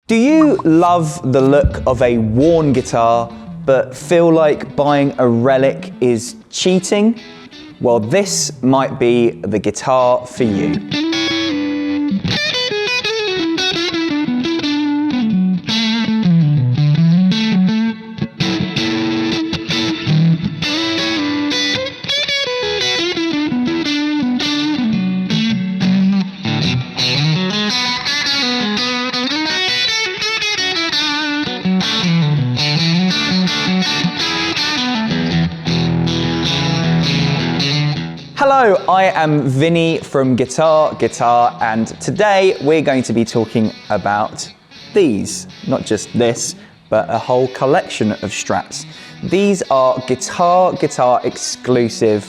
Do you love the look of a worn guitar, but feel like buying a Relic is cheating? Well, this might be the guitar for you. Hello, I am Vinny from guitarguitar, and today we're going to be talking about these. Not just this, but a whole collection of Strats. These are guitarguitar exclusive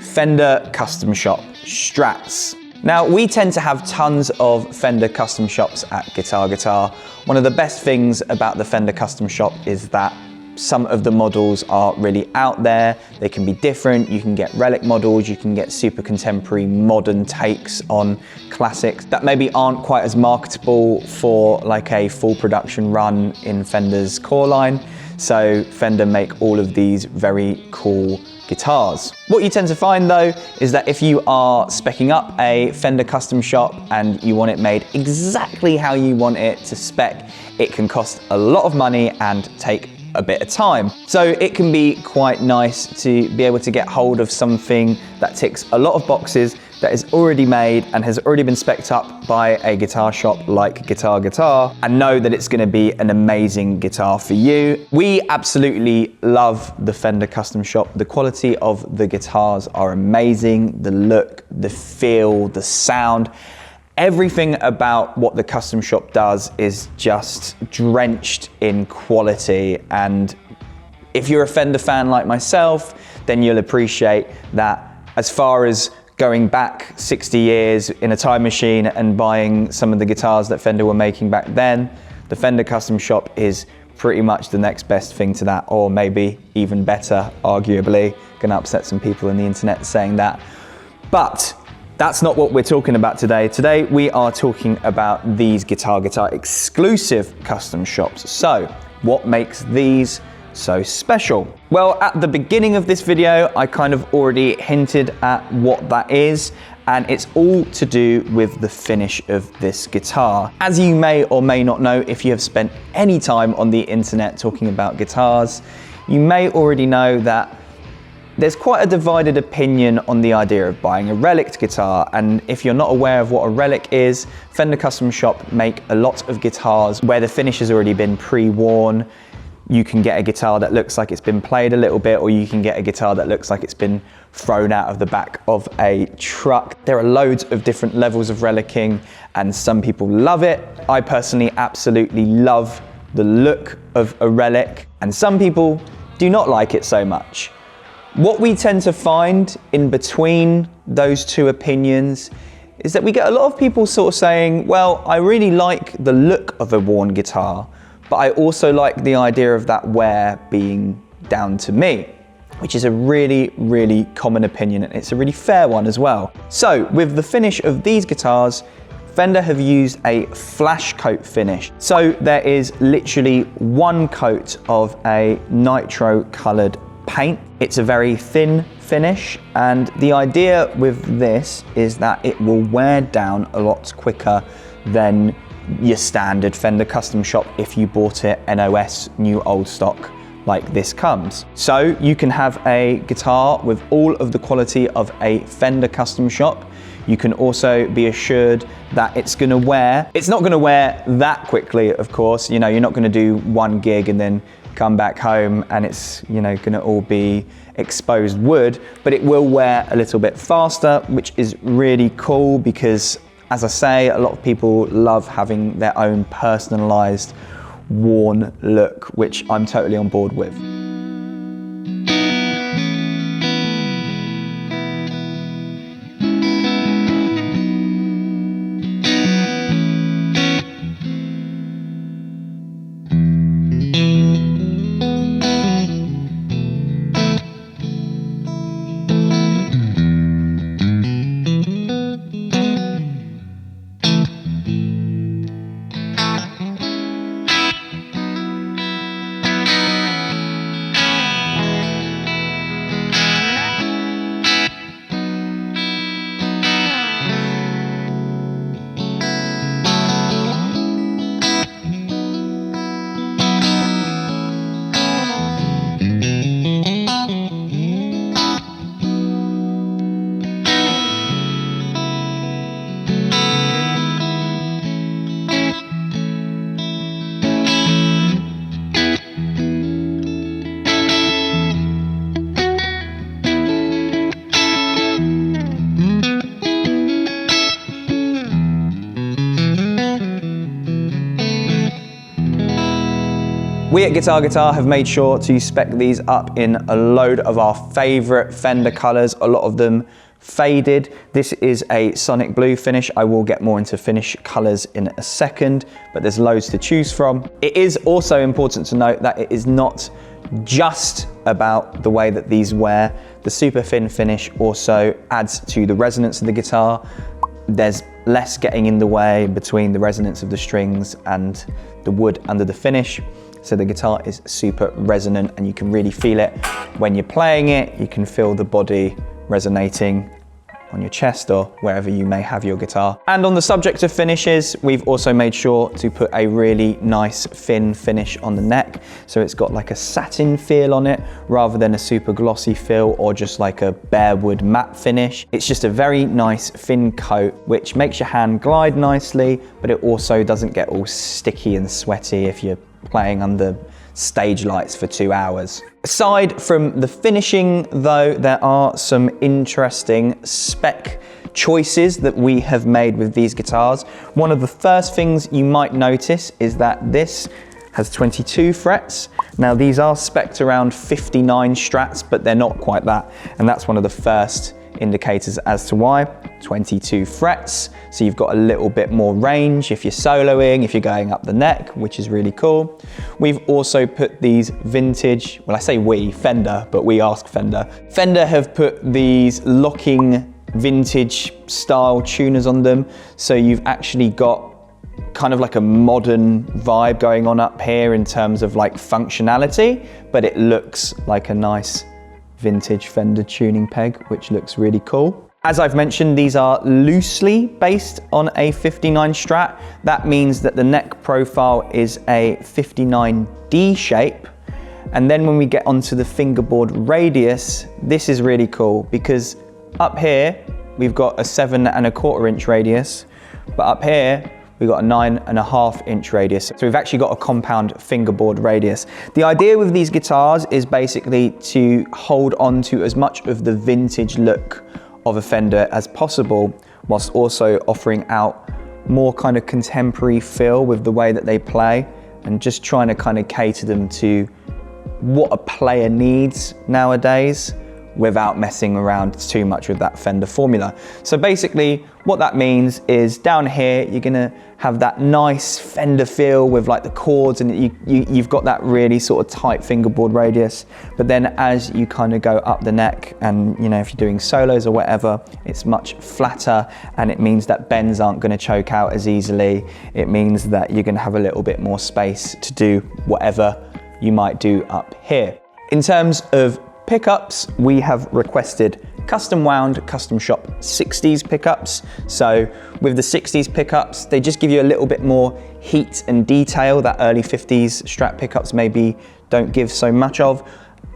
Fender Custom Shop Strats. Now, we tend to have tons of Fender Custom Shops at guitarguitar. One of the best things about the Fender Custom Shop is that some of the models are really out there. They can be different. You can get Relic models, you can get super contemporary modern takes on classics that maybe aren't quite as marketable for like a full production run in Fender's core line. So Fender make all of these very cool guitars. What you tend to find though is that if you are speccing up a Fender Custom Shop and you want it made exactly how you want it to spec, it can cost a lot of money and take a bit of time. So it can be quite nice to be able to get hold of something that ticks a lot of boxes, that is already made and has already been specced up by a guitar shop like guitarguitar, and know that it's going to be an amazing guitar for you. We absolutely love the Fender Custom Shop. The quality of the guitars are amazing. The look, the feel, the sound. Everything about what the Custom Shop does is just drenched in quality, and if you're a Fender fan like myself, then you'll appreciate that as far as going back 60 years in a time machine and buying some of the guitars that Fender were making back then, the Fender Custom Shop is pretty much the next best thing to that, or maybe even better, arguably. Gonna upset some people on the internet saying that. But that's not what we're talking about today. Today we are talking about these guitarguitar exclusive custom shops. So what makes these so special? Well, at the beginning of this video, I kind of already hinted at what that is, and it's all to do with the finish of this guitar. As you may or may not know, if you have spent any time on the internet talking about guitars, you may already know that there's quite a divided opinion on the idea of buying a Relic guitar, and if you're not aware of what a Relic is, Fender Custom Shop make a lot of guitars where the finish has already been pre-worn. You can get a guitar that looks like it's been played a little bit, or you can get a guitar that looks like it's been thrown out of the back of a truck. There are loads of different levels of relicing, and some people love it. I personally absolutely love the look of a Relic, and some people do not like it so much. What we tend to find in between those two opinions is that we get a lot of people sort of saying, well, I really like the look of a worn guitar, but I also like the idea of that wear being down to me, which is a really, really common opinion, and it's a really fair one as well. So with the finish of these guitars, Fender have used a flash coat finish. So there is literally one coat of a nitro colored paint. It's a very thin finish, and the idea with this is that it will wear down a lot quicker than your standard Fender Custom Shop if you bought it NOS, new old stock, like this comes. So you can have a guitar with all of the quality of a Fender Custom Shop. You can also be assured that it's not gonna wear that quickly, of course. You know, you're not gonna do one gig and then come back home and it's, you know, gonna all be exposed wood, but it will wear a little bit faster, which is really cool because, as I say, a lot of people love having their own personalized worn look, which I'm totally on board with. We at Guitar Guitar have made sure to spec these up in a load of our favorite Fender colors, a lot of them faded. This is a sonic blue finish. I will get more into finish colors in a second, but there's loads to choose from. It is also important to note that it is not just about the way that these wear. The super thin finish also adds to the resonance of the guitar. There's less getting in the way between the resonance of the strings and the wood under the finish. So the guitar is super resonant and you can really feel it when you're playing it. You can feel the body resonating on your chest or wherever you may have your guitar. And on the subject of finishes, we've also made sure to put a really nice thin finish on the neck. So it's got like a satin feel on it rather than a super glossy feel or just like a bare wood matte finish. It's just a very nice thin coat which makes your hand glide nicely, but it also doesn't get all sticky and sweaty if you're playing under stage lights for 2 hours. Aside from the finishing though, there are some interesting spec choices that we have made with these guitars. One of the first things you might notice is that this has 22 frets. Now these are spec'd around 59 Strats, but they're not quite that. And that's one of the first indicators as to why. 22 frets, so you've got a little bit more range if you're soloing, if you're going up the neck, which is really cool. We've also put these vintage, well I say we, Fender, but we ask Fender. Fender have put these locking vintage style tuners on them, so you've actually got kind of like a modern vibe going on up here in terms of like functionality, but it looks like a nice vintage Fender tuning peg, which looks really cool. As I've mentioned, these are loosely based on a 59 Strat. That means that the neck profile is a 59D shape. And then when we get onto the fingerboard radius, this is really cool because up here, we've got a 7¼ inch radius, but up here, we've got a 9½ inch radius. So we've actually got a compound fingerboard radius. The idea with these guitars is basically to hold on to as much of the vintage look of a Fender as possible, whilst also offering out more kind of contemporary feel with the way that they play and just trying to kind of cater them to what a player needs nowadays without messing around too much with that Fender formula. So basically what that means is down here you're gonna have that nice Fender feel with like the chords, and you've got that really sort of tight fingerboard radius, but then as you kind of go up the neck and you know if you're doing solos or whatever, it's much flatter, and it means that bends aren't going to choke out as easily. It means that you're going to have a little bit more space to do whatever you might do up here. In terms of pickups, we have requested custom wound, custom shop 60s pickups. So with the 60s pickups, they just give you a little bit more heat and detail that early 50s Strat pickups maybe don't give so much of.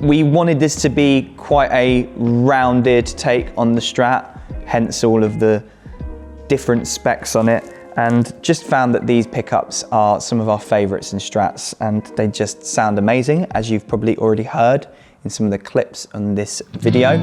We wanted this to be quite a rounded take on the Strat, hence all of the different specs on it, and just found that these pickups are some of our favorites in Strats, and they just sound amazing, as you've probably already heard in some of the clips on this video.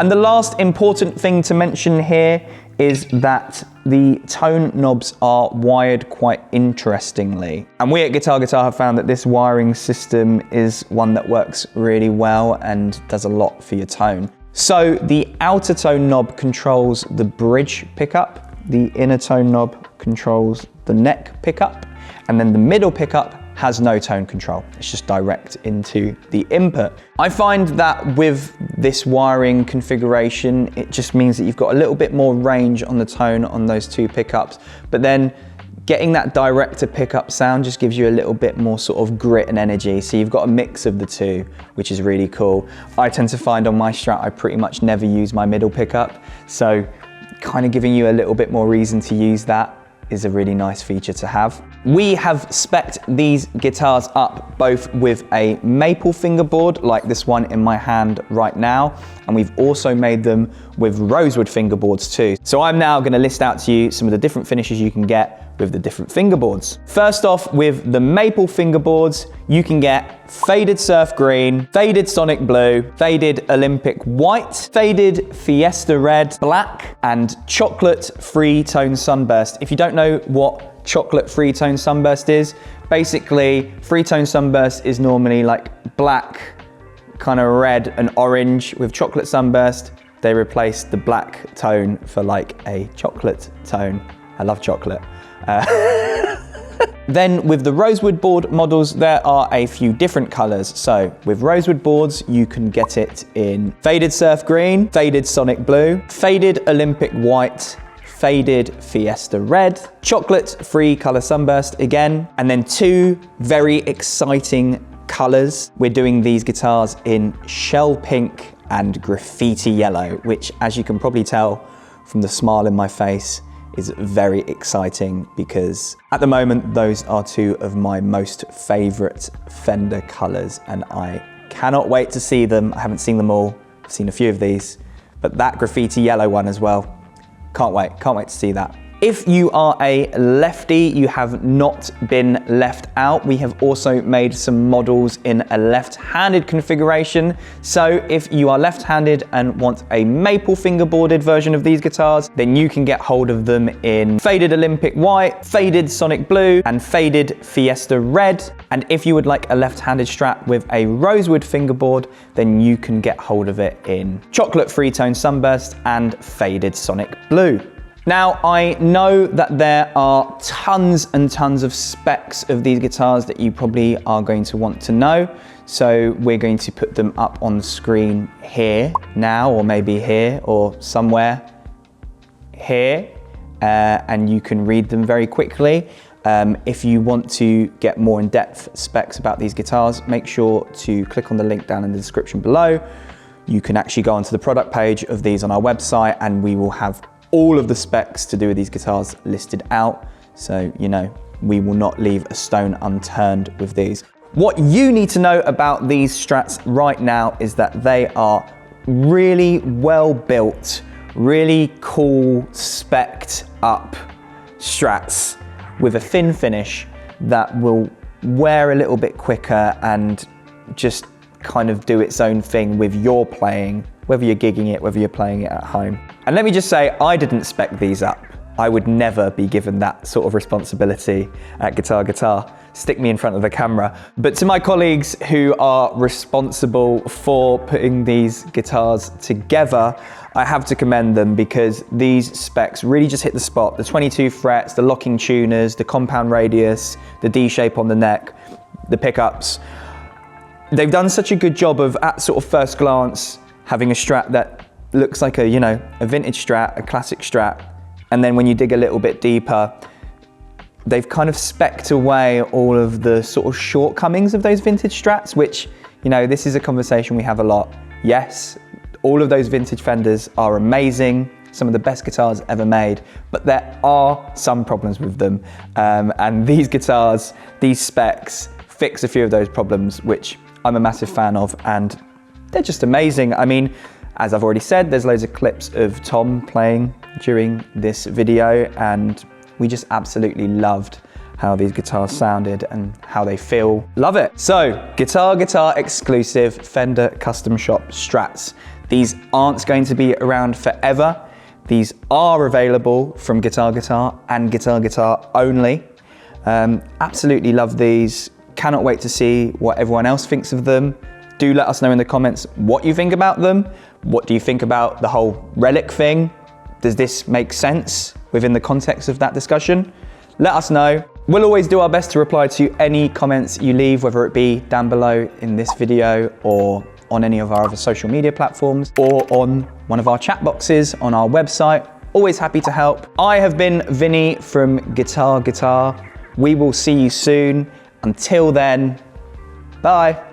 And the last important thing to mention here is that the tone knobs are wired quite interestingly. And we at guitarguitar have found that this wiring system is one that works really well and does a lot for your tone. So the outer tone knob controls the bridge pickup, the inner tone knob controls the neck pickup, and then the middle pickup has no tone control. It's just direct into the input. I find that with this wiring configuration, it just means that you've got a little bit more range on the tone on those two pickups, but then getting that direct to pickup sound just gives you a little bit more sort of grit and energy. So you've got a mix of the two, which is really cool. I tend to find on my Strat, I pretty much never use my middle pickup. So kind of giving you a little bit more reason to use that is a really nice feature to have. We have spec'd these guitars up both with a maple fingerboard like this one in my hand right now, and we've also made them with rosewood fingerboards too. So I'm now going to list out to you some of the different finishes you can get with the different fingerboards. First off, with the maple fingerboards, you can get faded surf green, faded sonic blue, faded Olympic white, faded fiesta red, black, and chocolate free tone sunburst. If you don't know what chocolate free tone sunburst is, basically free tone sunburst is normally like black, kind of red and orange. With chocolate sunburst, they replace the black tone for like a chocolate tone. I love chocolate. Then with the rosewood board models, there are a few different colors. So with rosewood boards, you can get it in faded surf green, faded sonic blue, faded Olympic white, faded fiesta red, chocolate free color sunburst again, and then two very exciting colors. We're doing these guitars in shell pink and graffiti yellow, which, as you can probably tell from the smile in my face, is very exciting because at the moment those are two of my most favorite Fender colors, and I cannot wait to see them. I haven't seen them all, I've seen a few of these, but that graffiti yellow one as well, can't wait to see that. If you are a lefty, you have not been left out. We have also made some models in a left-handed configuration. So if you are left-handed and want a maple fingerboarded version of these guitars, then you can get hold of them in faded Olympic white, faded sonic blue, and faded fiesta red. And if you would like a left-handed Strat with a rosewood fingerboard, then you can get hold of it in chocolate free tone sunburst and faded sonic blue. Now, I know that there are tons and tons of specs of these guitars that you probably are going to want to know. So we're going to put them up on the screen here now, or maybe here or somewhere here, and you can read them very quickly. If you want to get more in-depth specs about these guitars, make sure to click on the link down in the description below. You can actually go onto the product page of these on our website, and we will have all of the specs to do with these guitars listed out. So, you know, we will not leave a stone unturned with these. What you need to know about these Strats right now is that they are really well built, really cool, spec'd up Strats with a thin finish that will wear a little bit quicker and just kind of do its own thing with your playing, whether you're gigging it, whether you're playing it at home. And let me just say, I didn't spec these up. I would never be given that sort of responsibility at guitarguitar. Stick me in front of the camera. But to my colleagues who are responsible for putting these guitars together, I have to commend them because these specs really just hit the spot. The 22 frets, the locking tuners, the compound radius, the D shape on the neck, the pickups. They've done such a good job of, at sort of first glance, having a Strat that looks like a, you know, a vintage Strat, a classic Strat. And then when you dig a little bit deeper, they've kind of specced away all of the sort of shortcomings of those vintage Strats, which, you know, this is a conversation we have a lot. Yes, all of those vintage Fenders are amazing, some of the best guitars ever made, but there are some problems with them. And these guitars, these specs, fix a few of those problems, which I'm a massive fan of, and they're just amazing. I mean, as I've already said, there's loads of clips of Tom playing during this video, and we just absolutely loved how these guitars sounded and how they feel. Love it. So, guitar exclusive Fender Custom Shop Strats. These aren't going to be around forever. These are available from Guitar Guitar and Guitar Guitar only. Absolutely love these. Cannot wait to see what everyone else thinks of them. Do let us know in the comments what you think about them. What do you think about the whole Relic thing? Does this make sense within the context of that discussion? Let us know. We'll always do our best to reply to any comments you leave, whether it be down below in this video or on any of our other social media platforms or on one of our chat boxes on our website. Always happy to help. I have been Vinny from Guitar Guitar. We will see you soon. Until then, bye.